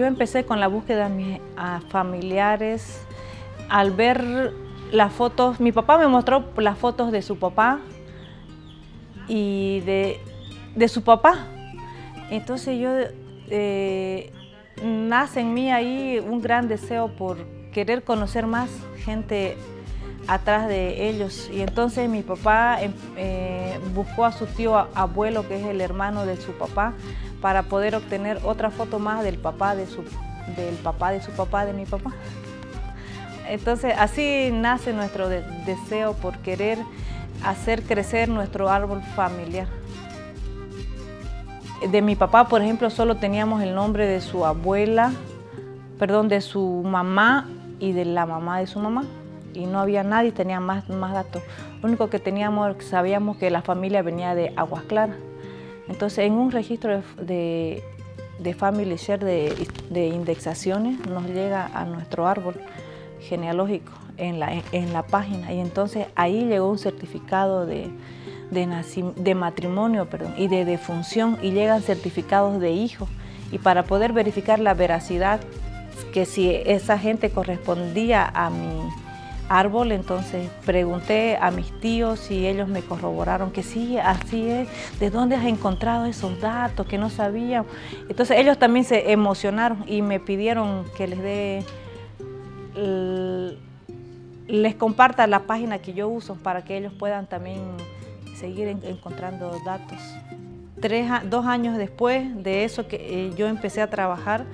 Yo empecé con la búsqueda de mis familiares al ver las fotos. Mi papá me mostró las fotos de su papá y de su papá. Entonces nace en mí ahí un gran deseo por querer conocer más gente atrás de ellos. Y entonces mi papá buscó a su tío abuelo, que es el hermano de su papá, para poder obtener otra foto más del papá de su papá, de mi papá. Entonces así nace nuestro deseo por querer hacer crecer nuestro árbol familiar. De mi papá, por ejemplo, solo teníamos el nombre de su abuela, de su mamá y de la mamá de su mamá. Y no había nadie, tenía más datos. Lo único que sabíamos que la familia venía de Aguas Claras. Entonces, en un registro de Family Share de indexaciones, nos llega a nuestro árbol genealógico en la página. Y entonces ahí llegó un certificado de matrimonio y de defunción, y llegan certificados de hijos. Y para poder verificar la veracidad, que si esa gente correspondía a mi árbol, entonces pregunté a mis tíos si ellos me corroboraron que sí, así es. ¿De dónde has encontrado esos datos que no sabían? Entonces ellos también se emocionaron y me pidieron que les comparta la página que yo uso para que ellos puedan también seguir encontrando datos. 2 años después de eso que yo empecé a trabajar,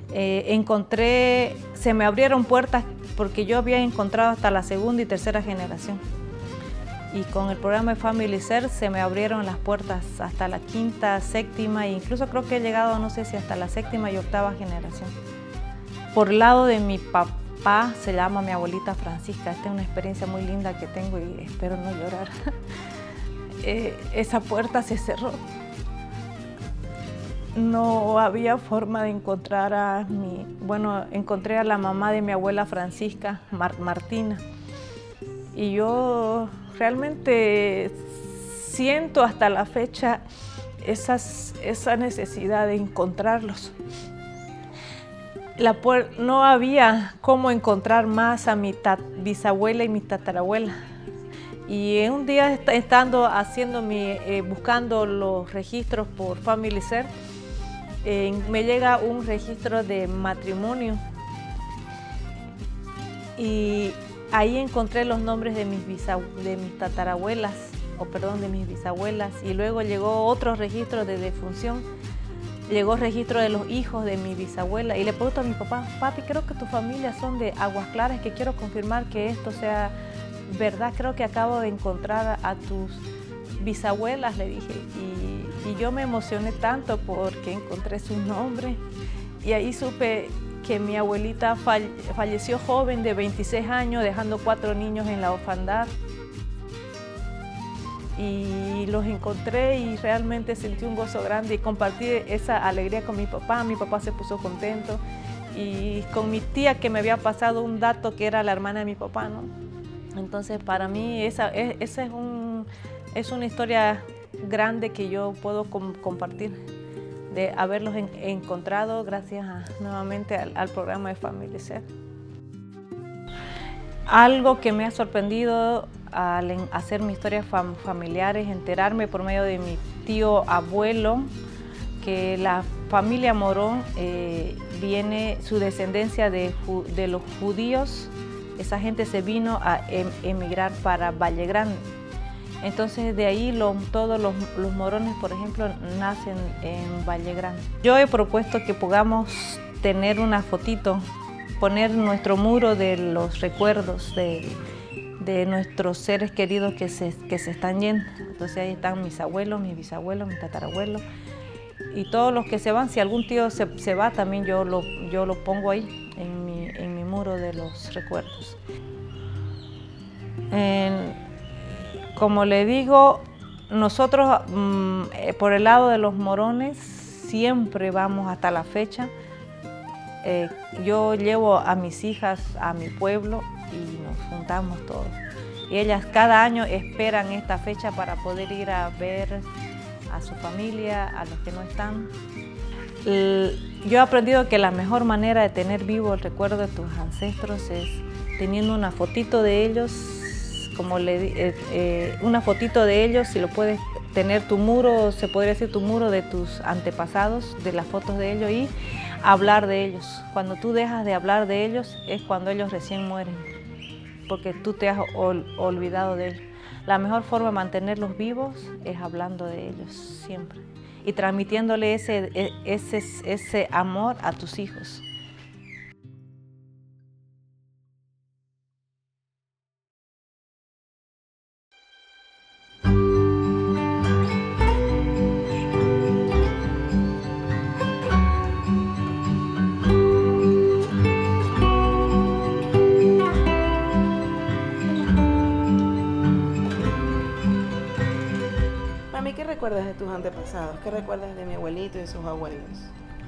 se me abrieron puertas porque yo había encontrado hasta la 2ª y 3ª generación. Y con el programa de Family Share se me abrieron las puertas hasta la 5ª, 7ª e incluso creo que he llegado, no sé si hasta la 7ª y 8ª generación. Por el lado de mi papá, se llama mi abuelita Francisca. Esta es una experiencia muy linda que tengo y espero no llorar. Esa puerta se cerró. No había forma de encontrar encontré a la mamá de mi abuela Francisca, Martina. Y yo realmente siento hasta la fecha esa necesidad de encontrarlos. No había cómo encontrar más a mi bisabuela y mi tatarabuela. Y un día estando buscando los registros por Family Share, me llega un registro de matrimonio y ahí encontré los nombres de mis tatarabuelas, de mis bisabuelas, y luego llegó otro registro de defunción, llegó registro de los hijos de mi bisabuela, y le pregunto a mi papá: papi, creo que tu familia son de Aguas Claras, que quiero confirmar que esto sea verdad, creo que acabo de encontrar a tus bisabuelas, le dije, y yo me emocioné tanto porque encontré su nombre, y ahí supe que mi abuelita falleció joven de 26 años, dejando 4 niños en la orfandad. Y los encontré y realmente sentí un gozo grande y compartí esa alegría con mi papá se puso contento, y con mi tía, que me había pasado un dato que era la hermana de mi papá, ¿no? Entonces para mí esa es una historia grande que yo puedo compartir, de haberlos encontrado gracias nuevamente al programa de Family Share. Algo que me ha sorprendido al hacer mis historias familiares, enterarme por medio de mi tío abuelo que la familia Morón viene su descendencia de los judíos. Esa gente se vino a emigrar para Valle Grande. Entonces de ahí todos los morones, por ejemplo, nacen en Valle Grande. Yo he propuesto que podamos tener una fotito, poner nuestro muro de los recuerdos de nuestros seres queridos que se están yendo. Entonces ahí están mis abuelos, mis bisabuelos, mis tatarabuelos y todos los que se van. Si algún tío se va, también yo lo pongo ahí en mi muro de los recuerdos. Como le digo, nosotros por el lado de los morones siempre vamos hasta la fecha. Yo llevo a mis hijas a mi pueblo y nos juntamos todos. Y ellas cada año esperan esta fecha para poder ir a ver a su familia, a los que no están. Yo he aprendido que la mejor manera de tener vivo el recuerdo de tus ancestros es teniendo una fotito de ellos, una fotito de ellos, si lo puedes tener tu muro, se podría decir tu muro de tus antepasados, de las fotos de ellos, y hablar de ellos. Cuando tú dejas de hablar de ellos es cuando ellos recién mueren, porque tú te has olvidado de ellos. La mejor forma de mantenerlos vivos es hablando de ellos siempre y transmitiéndole ese amor a tus hijos. ¿Qué recuerdas de tus antepasados? ¿Qué recuerdas de mi abuelito y de sus abuelos?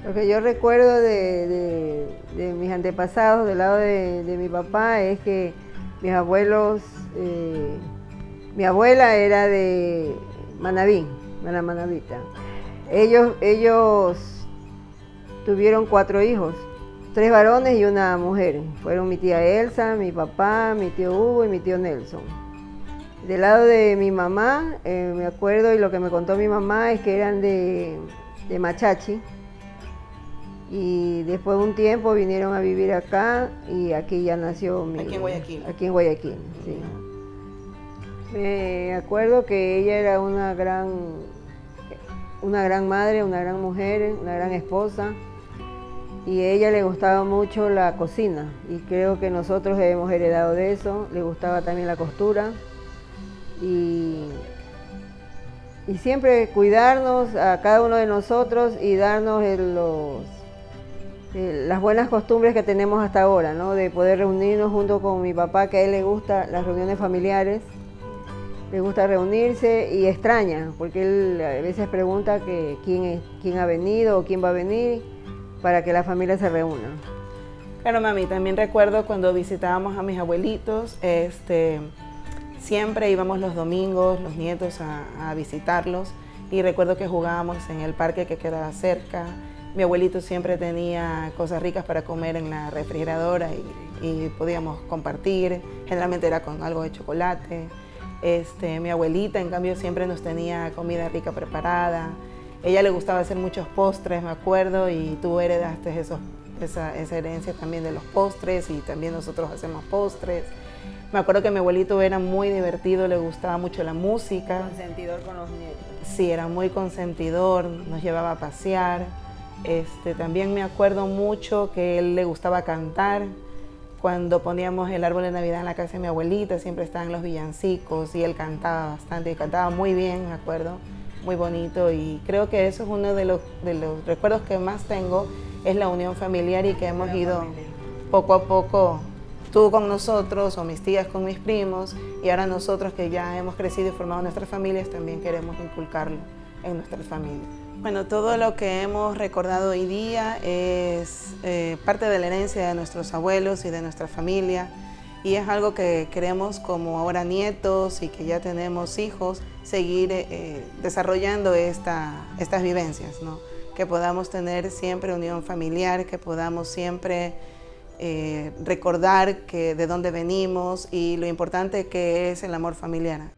Lo que yo recuerdo de mis antepasados del lado de mi papá es que mis abuelos, mi abuela era de Manabí, la manabita. Ellos tuvieron 4 hijos, 3 varones y una mujer. Fueron mi tía Elsa, mi papá, mi tío Hugo y mi tío Nelson. Del lado de mi mamá, me acuerdo, y lo que me contó mi mamá es que eran de Machachi, y después de un tiempo vinieron a vivir acá, y aquí ya nació mi... Aquí en Guayaquil. Aquí en Guayaquil, sí. Me acuerdo que ella era una gran madre, una gran mujer, una gran esposa, y a ella le gustaba mucho la cocina, y creo que nosotros hemos heredado de eso. Le gustaba también la costura. Y siempre cuidarnos a cada uno de nosotros y darnos las buenas costumbres que tenemos hasta ahora, ¿no? De poder reunirnos junto con mi papá, que a él le gustan las reuniones familiares, le gusta reunirse y extraña, porque él a veces pregunta que quién ha venido o quién va a venir para que la familia se reúna. Claro, mami, también recuerdo cuando visitábamos a mis abuelitos, siempre íbamos los domingos, los nietos, a visitarlos, y recuerdo que jugábamos en el parque que quedaba cerca. Mi abuelito siempre tenía cosas ricas para comer en la refrigeradora y podíamos compartir. Generalmente era con algo de chocolate. Mi abuelita, en cambio, siempre nos tenía comida rica preparada. Ella le gustaba hacer muchos postres, me acuerdo, y tú heredaste esa herencia también de los postres, y también nosotros hacemos postres. Me acuerdo que mi abuelito era muy divertido, le gustaba mucho la música. Consentidor con los nietos. Sí, era muy consentidor, nos llevaba a pasear. También me acuerdo mucho que él le gustaba cantar. Cuando poníamos el árbol de Navidad en la casa de mi abuelita, siempre estaban los villancicos y él cantaba bastante, y cantaba muy bien, me acuerdo, muy bonito. Y creo que eso es uno de los recuerdos que más tengo, es la unión familiar, y que hemos ido poco a poco, tú con nosotros o mis tías con mis primos, y ahora nosotros que ya hemos crecido y formado nuestras familias, también queremos inculcarlo en nuestras familias. Bueno, todo lo que hemos recordado hoy día es parte de la herencia de nuestros abuelos y de nuestra familia, y es algo que queremos, como ahora nietos y que ya tenemos hijos, seguir desarrollando estas vivencias, ¿no? Que podamos tener siempre unión familiar, que podamos siempre recordar de dónde venimos y lo importante que es el amor familiar.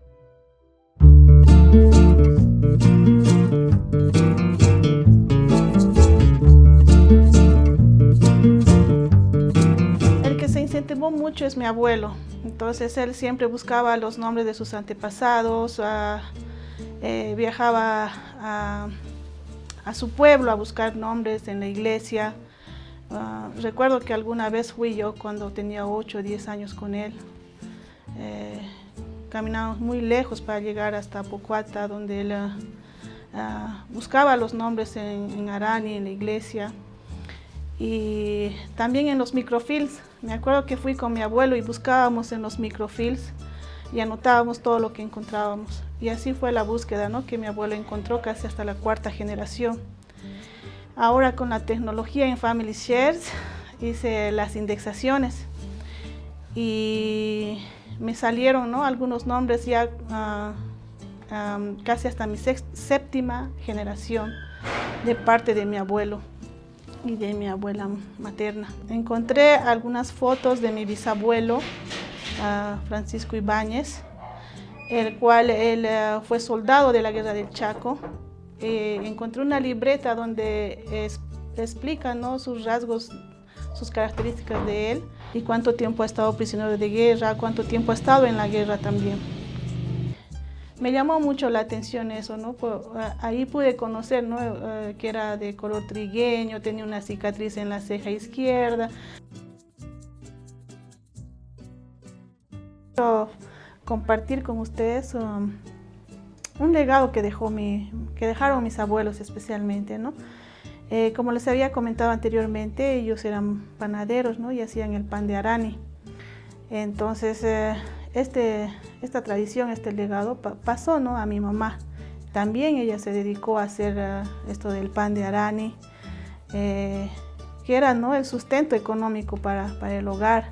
El que se incentivó mucho es mi abuelo. Entonces él siempre buscaba los nombres de sus antepasados, viajaba a su pueblo a buscar nombres en la iglesia. Recuerdo que alguna vez fui yo cuando tenía 8 o 10 años con él. Caminamos muy lejos para llegar hasta Pocuata, donde él buscaba los nombres en Arani, en la iglesia. Y también en los microfilms. Me acuerdo que fui con mi abuelo y buscábamos en los microfilms y anotábamos todo lo que encontrábamos. Y así fue la búsqueda, ¿no?, que mi abuelo encontró casi hasta la 4ª generación. Ahora con la tecnología en Family Shares hice las indexaciones y me salieron, ¿no?, algunos nombres ya casi hasta mi 7ª generación de parte de mi abuelo. y de mi abuela materna. Encontré algunas fotos de mi bisabuelo, Francisco Ibáñez, el cual él fue soldado de la Guerra del Chaco. Encontré una libreta donde explica, ¿no?, sus rasgos, sus características de él y cuánto tiempo ha estado prisionero de guerra, cuánto tiempo ha estado en la guerra también. Me llamó mucho la atención eso, ¿no? Ahí pude conocer, ¿no?, que era de color trigueño, tenía una cicatriz en la ceja izquierda. Quiero compartir con ustedes un legado que dejaron mis abuelos especialmente, ¿no? Como les había comentado anteriormente, ellos eran panaderos, ¿no?, y hacían el pan de arani. Entonces, esta tradición, este legado pasó, ¿no?, a mi mamá. También ella se dedicó a hacer esto del pan de arani, que era, ¿no?, el sustento económico para el hogar.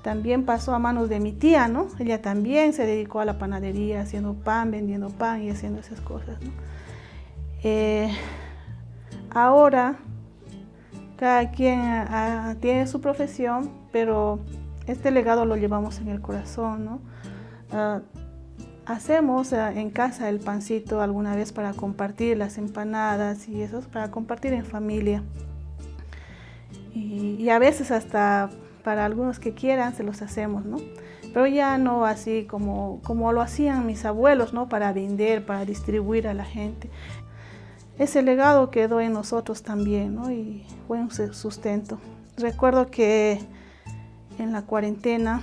También pasó a manos de mi tía, ¿no? Ella también se dedicó a la panadería, haciendo pan, vendiendo pan y haciendo esas cosas, ¿no? Ahora, cada quien tiene su profesión, pero este legado lo llevamos en el corazón, ¿no? Hacemos en casa el pancito alguna vez para compartir, las empanadas y eso, para compartir en familia. Y a veces hasta para algunos que quieran se los hacemos, ¿no? Pero ya no así como lo hacían mis abuelos, ¿no?, para vender, para distribuir a la gente. Ese legado quedó en nosotros también, ¿no?, y fue un sustento. Recuerdo que en la cuarentena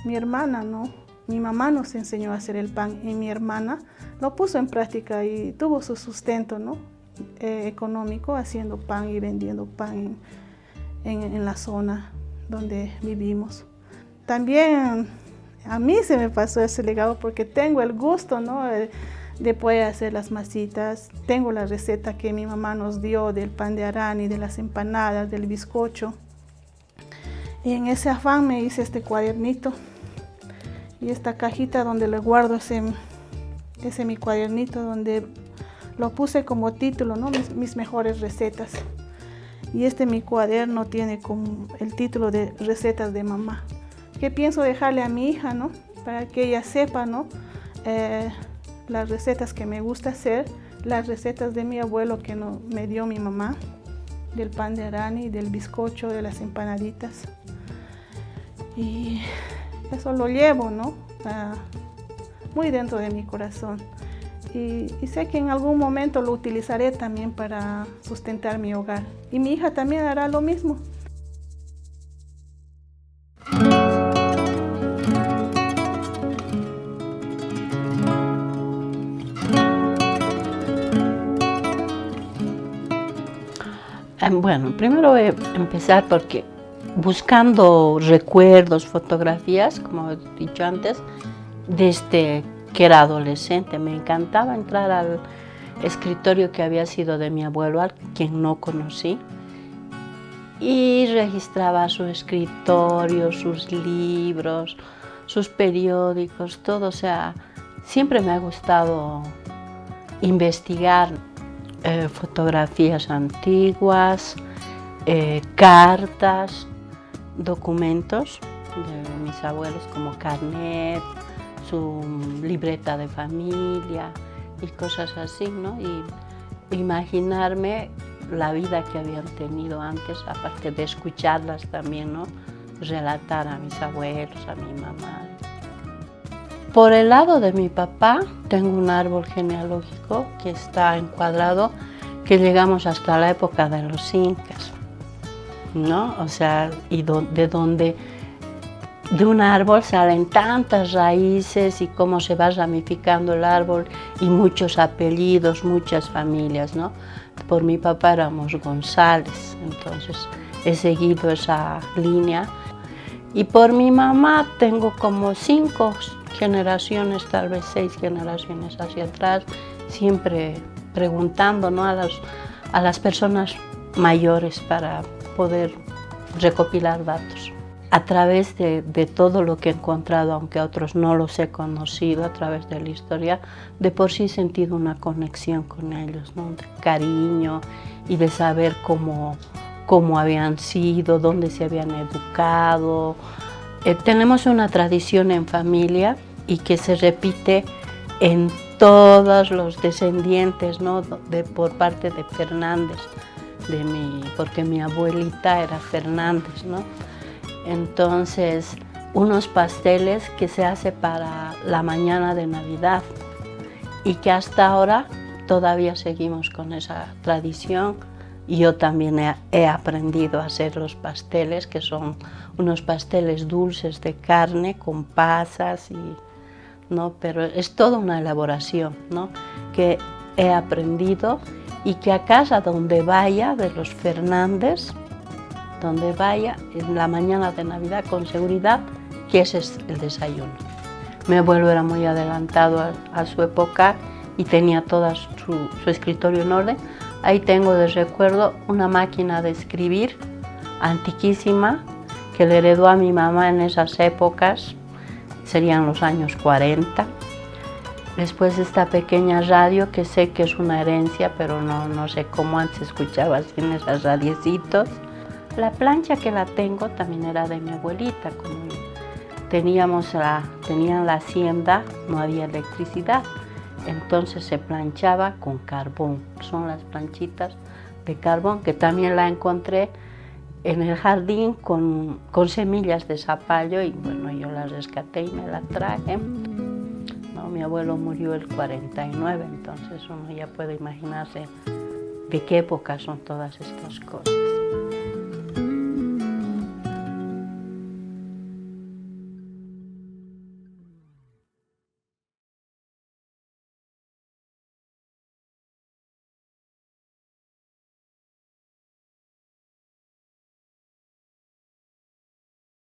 mi hermana, ¿no?, mi mamá nos enseñó a hacer el pan y mi hermana lo puso en práctica y tuvo su sustento, ¿no?, económico, haciendo pan y vendiendo pan en la zona donde vivimos. También a mí se me pasó ese legado porque tengo el gusto, ¿no?, de poder hacer las masitas. Tengo la receta que mi mamá nos dio del pan de arani, de las empanadas, del bizcocho. Y en ese afán me hice este cuadernito y esta cajita donde le guardo ese mi cuadernito, donde lo puse como título, ¿no?, mis mejores recetas. Y mi cuaderno tiene como el título de recetas de mamá, que pienso dejarle a mi hija, ¿no?, para que ella sepa, ¿no?, las recetas que me gusta hacer, las recetas de mi abuelo que me dio mi mamá, del pan de arani, del bizcocho, de las empanaditas. Y eso lo llevo, ¿no?, muy dentro de mi corazón. Y sé que en algún momento lo utilizaré también para sustentar mi hogar. Y mi hija también hará lo mismo. Bueno, primero voy a empezar porque buscando recuerdos, fotografías, como he dicho antes, desde que era adolescente. Me encantaba entrar al escritorio que había sido de mi abuelo, a quien no conocí, y registraba su escritorio, sus libros, sus periódicos, todo. O sea, siempre me ha gustado investigar fotografías antiguas, cartas, documentos de mis abuelos como carnet, su libreta de familia y cosas así, ¿no? Y imaginarme la vida que habían tenido antes, aparte de escucharlas también, ¿no?, relatar a mis abuelos, a mi mamá. Por el lado de mi papá tengo un árbol genealógico que está encuadrado, que llegamos hasta la época de los incas, ¿no? O sea, y de donde de un árbol salen tantas raíces y cómo se va ramificando el árbol y muchos apellidos, muchas familias, ¿no? Por mi papá éramos González, entonces he seguido esa línea. Y por mi mamá tengo como 5 generaciones, tal vez 6 generaciones hacia atrás, siempre preguntando, ¿no?, a las personas mayores para poder recopilar datos. a través de todo lo que he encontrado, aunque a otros no los he conocido a través de la historia, de por sí he sentido una conexión con ellos, ¿no? De cariño y de saber cómo habían sido, dónde se habían educado. Tenemos una tradición en familia y que se repite en todos los descendientes, ¿no? Por parte de Fernández, porque mi abuelita era Fernández, ¿no? Entonces, unos pasteles que se hace para la mañana de Navidad y que hasta ahora todavía seguimos con esa tradición. Y yo también he aprendido a hacer los pasteles, que son unos pasteles dulces de carne con pasas, ¿no? Pero es toda una elaboración, ¿no? Que he aprendido y que a casa donde vaya de los Fernández, donde vaya en la mañana de Navidad, con seguridad que ese es el desayuno. Mi abuelo era muy adelantado a su época y tenía todo su escritorio en orden. Ahí tengo de recuerdo una máquina de escribir antiquísima que le heredó a mi mamá en esas épocas, serían los años 40. Después esta pequeña radio que sé que es una herencia, pero no sé cómo antes escuchaba así en esos radiecitos. La plancha que la tengo también era de mi abuelita. Como tenían la hacienda, no había electricidad. Entonces se planchaba con carbón, son las planchitas de carbón que también la encontré en el jardín con semillas de zapallo y bueno, yo la rescaté y me la traje. No, mi abuelo murió el 49, entonces uno ya puede imaginarse de qué época son todas estas cosas.